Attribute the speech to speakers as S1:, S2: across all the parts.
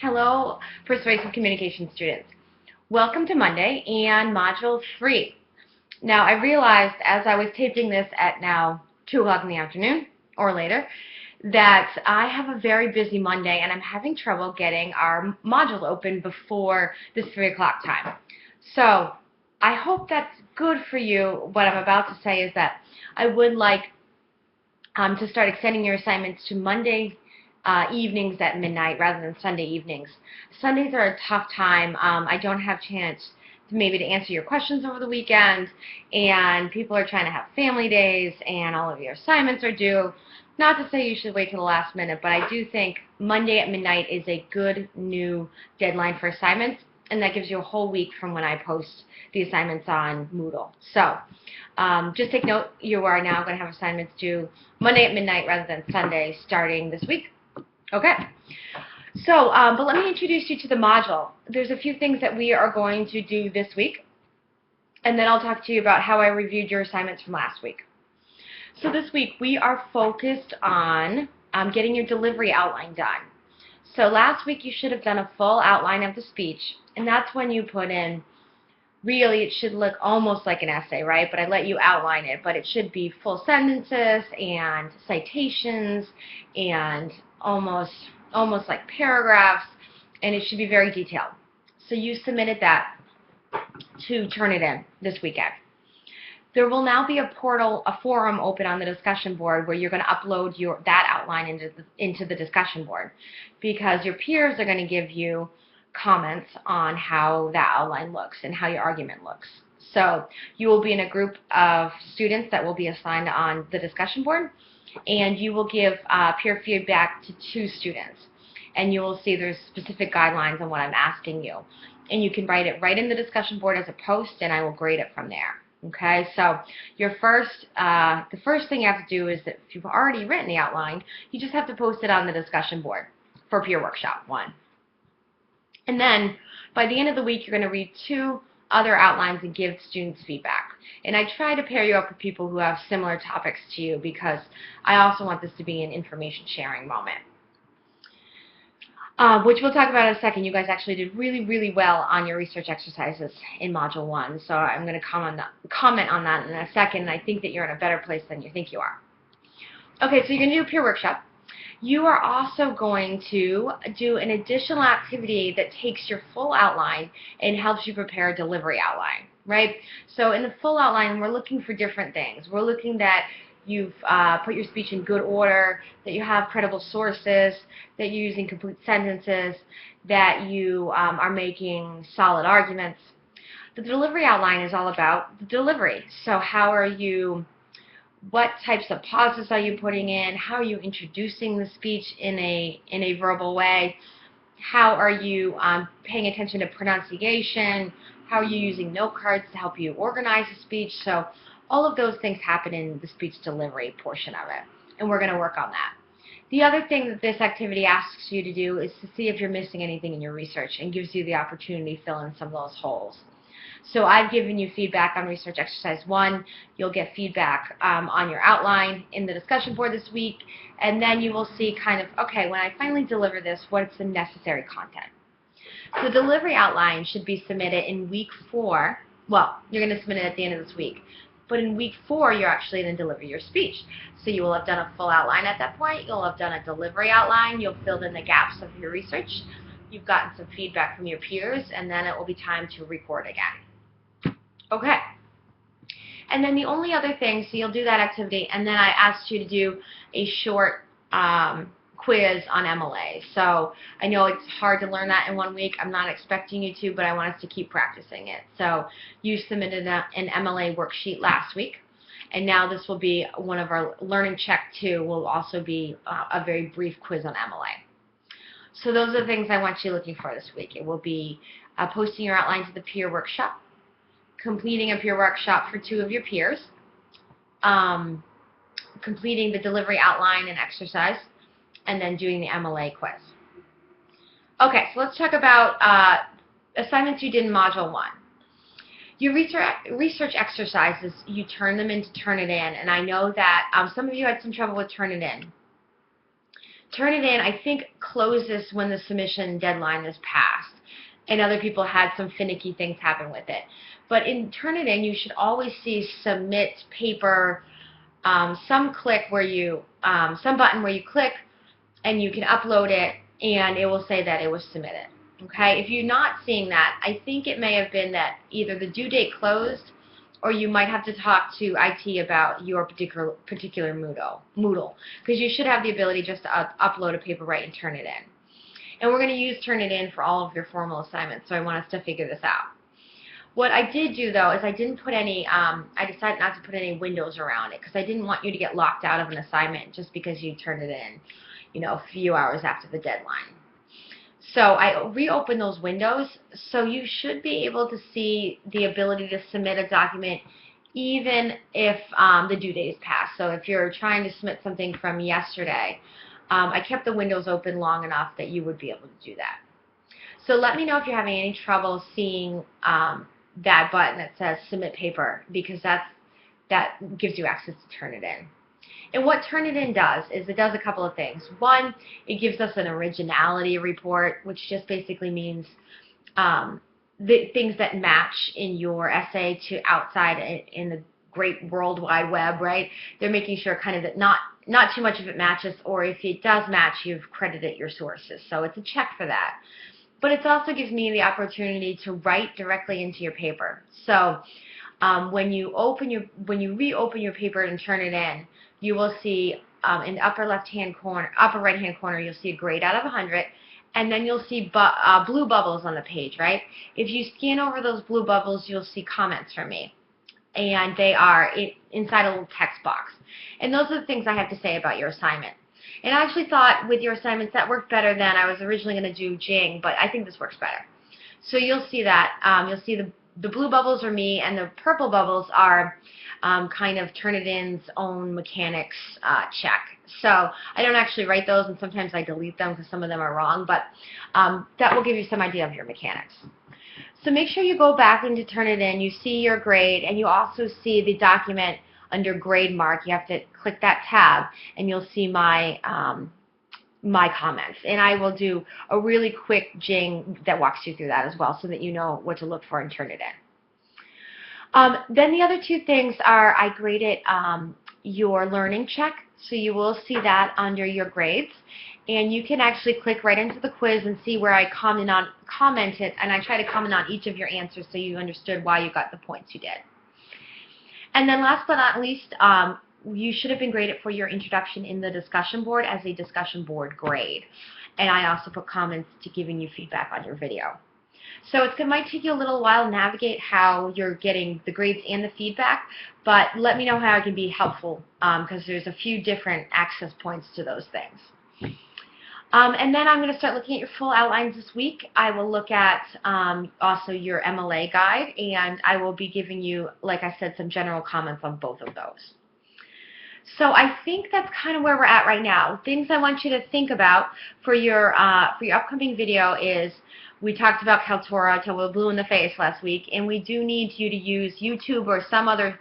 S1: Hello, Persuasive Communication students. Welcome to Monday and Module 3. Now, I realized as I was taping this at now 2 o'clock in the afternoon or later that I have a very busy Monday and I'm having trouble getting our module open before this 3 o'clock time. So, I hope that's good for you. What I'm about to say is that I would like to start extending your assignments to Monday evenings at midnight rather than Sunday evenings. Sundays are a tough time. I don't have chance maybe to answer your questions over the weekend, and people are trying to have family days, and all of your assignments are due. Not to say you should wait till the last minute, but I do think Monday at midnight is a good new deadline for assignments, and that gives you a whole week from when I post the assignments on Moodle. So just take note, you are now going to have assignments due Monday at midnight rather than Sunday starting this week. Okay. So, but let me introduce you to the module. There's a few things that we are going to do this week, and then I'll talk to you about how I reviewed your assignments from last week. So this week we are focused on getting your delivery outline done. So last week you should have done a full outline of the speech, and that's when you put in, really it should look almost like an essay, right? But I let you outline it, but it should be full sentences and citations and almost like paragraphs, and it should be very detailed. So you submitted that to Turnitin this weekend. There will now be a forum open on the discussion board where you're going to upload that outline into the discussion board, because your peers are going to give you comments on how that outline looks and how your argument looks. So you will be in a group of students that will be assigned on the discussion board, and you will give peer feedback to 2 students. And you will see there's specific guidelines on what I'm asking you. And you can write it right in the discussion board as a post, and I will grade it from there. Okay, so the first thing you have to do is that if you've already written the outline, you just have to post it on the discussion board for Peer Workshop 1. And then by the end of the week, you're going to read 2 other outlines and give students feedback. And I try to pair you up with people who have similar topics to you, because I also want this to be an information sharing moment. Which we'll talk about in a second. You guys actually did really, really well on your research exercises in Module 1, so I'm going to comment on that in a second, and I think that you're in a better place than you think you are. Okay, so you're going to do a peer workshop. You are also going to do an additional activity that takes your full outline and helps you prepare a delivery outline, right? So in the full outline, we're looking for different things. We're looking that you've put your speech in good order, that you have credible sources, that you're using complete sentences, that you are making solid arguments. The delivery outline is all about the delivery. So what types of pauses are you putting in? How are you introducing the speech in a verbal way? How are you paying attention to pronunciation? How are you using note cards to help you organize the speech? So all of those things happen in the speech delivery portion of it, and we're going to work on that. The other thing that this activity asks you to do is to see if you're missing anything in your research, and gives you the opportunity to fill in some of those holes. So I've given you feedback on research exercise 1. You'll get feedback on your outline in the discussion board this week, and then you will see kind of, okay, when I finally deliver this, what's the necessary content? So the delivery outline should be submitted in week 4. Well, you're going to submit it at the end of this week. But in week 4, you're actually going to deliver your speech. So you will have done a full outline at that point. You'll have done a delivery outline. You'll fill in the gaps of your research. You've gotten some feedback from your peers, and then it will be time to record again. Okay. And then the only other thing, so you'll do that activity, and then I asked you to do a short quiz on MLA. So I know it's hard to learn that in 1 week. I'm not expecting you to, but I want us to keep practicing it. So you submitted an MLA worksheet last week, and now this will be one of our Learning Check 2 will also be a very brief quiz on MLA. So those are the things I want you looking for this week. It will be posting your outline to the peer workshop, completing a peer workshop for 2 of your peers, completing the delivery outline and exercise, and then doing the MLA quiz. Okay, so let's talk about assignments you did in Module 1. Your research exercises, you turn them into Turnitin, and I know that some of you had some trouble with Turnitin. Turnitin, I think, closes when the submission deadline is passed, and other people had some finicky things happen with it. But in Turnitin, you should always see submit paper, some button where you click and you can upload it, and it will say that it was submitted. Okay, if you're not seeing that, I think it may have been that either the due date closed, or you might have to talk to IT about your particular Moodle, because you should have the ability just to upload a paper right and turn it in. And we're going to use Turnitin for all of your formal assignments, so I want us to figure this out. What I did do, though, is I didn't put any, I decided not to put any windows around it, because I didn't want you to get locked out of an assignment just because you turned it in, you know, a few hours after the deadline. So I reopened those windows, so you should be able to see the ability to submit a document even if the due date is passed. So if you're trying to submit something from yesterday, I kept the windows open long enough that you would be able to do that. So let me know if you're having any trouble seeing that button that says submit paper, because that gives you access to Turnitin. And what Turnitin does is it does a couple of things. One, it gives us an originality report, which just basically means the things that match in your essay to outside in the great World Wide Web, right? They're making sure kind of that not too much of it matches, or if it does match, you've credited your sources. So it's a check for that. But it also gives me the opportunity to write directly into your paper. So when you reopen your paper and turn it in, you will see in the upper right-hand corner, you'll see a grade out of 100, and then you'll see blue bubbles on the page, right? If you scan over those blue bubbles, you'll see comments from me, and they are inside a little text box. And those are the things I have to say about your assignment. And I actually thought with your assignments that worked better than I was originally going to do Jing, but I think this works better. So you'll see that. You'll see the blue bubbles are me, and the purple bubbles are kind of Turnitin's own mechanics check. So I don't actually write those, and sometimes I delete them because some of them are wrong, but that will give you some idea of your mechanics. So make sure you go back into Turnitin, you see your grade, and you also see the document under grade mark. You have to click that tab, and you'll see my my comments. And I will do a really quick Jing that walks you through that as well, so that you know what to look for and turn it in. Then the other two things are I graded your learning check, so you will see that under your grades. And you can actually click right into the quiz and see where I commented, and I try to comment on each of your answers so you understood why you got the points you did. And then last but not least, you should have been graded for your introduction in the discussion board as a discussion board grade. And I also put comments to giving you feedback on your video. So it might take you a little while to navigate how you're getting the grades and the feedback, but let me know how I can be helpful, because there's a few different access points to those things. And then I'm going to start looking at your full outlines this week. I will look at also your MLA guide, and I will be giving you, like I said, some general comments on both of those. So I think that's kind of where we're at right now. Things I want you to think about for your upcoming video is, we talked about Kaltura till we're blue in the face last week, and we do need you to use YouTube or some other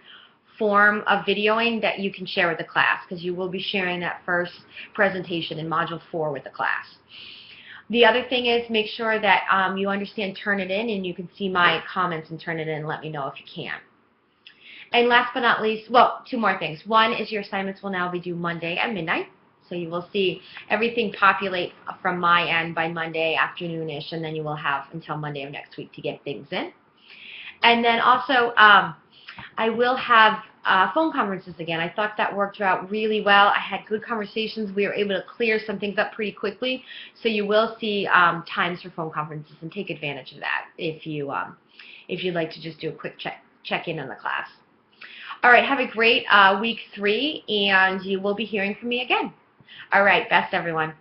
S1: form of videoing that you can share with the class, because you will be sharing that first presentation in Module 4 with the class. The other thing is, make sure that you understand Turnitin, and you can see my comments in Turnitin and let me know if you can. And last but not least, well, two more things. One is your assignments will now be due Monday at midnight. So you will see everything populate from my end by Monday afternoon-ish, and then you will have until Monday of next week to get things in. And then also, I will have phone conferences again. I thought that worked out really well. I had good conversations. We were able to clear some things up pretty quickly. So you will see times for phone conferences, and take advantage of that if you'd like to just do a quick check-in on the class. All right, have a great week 3, and you will be hearing from me again. All right, best everyone.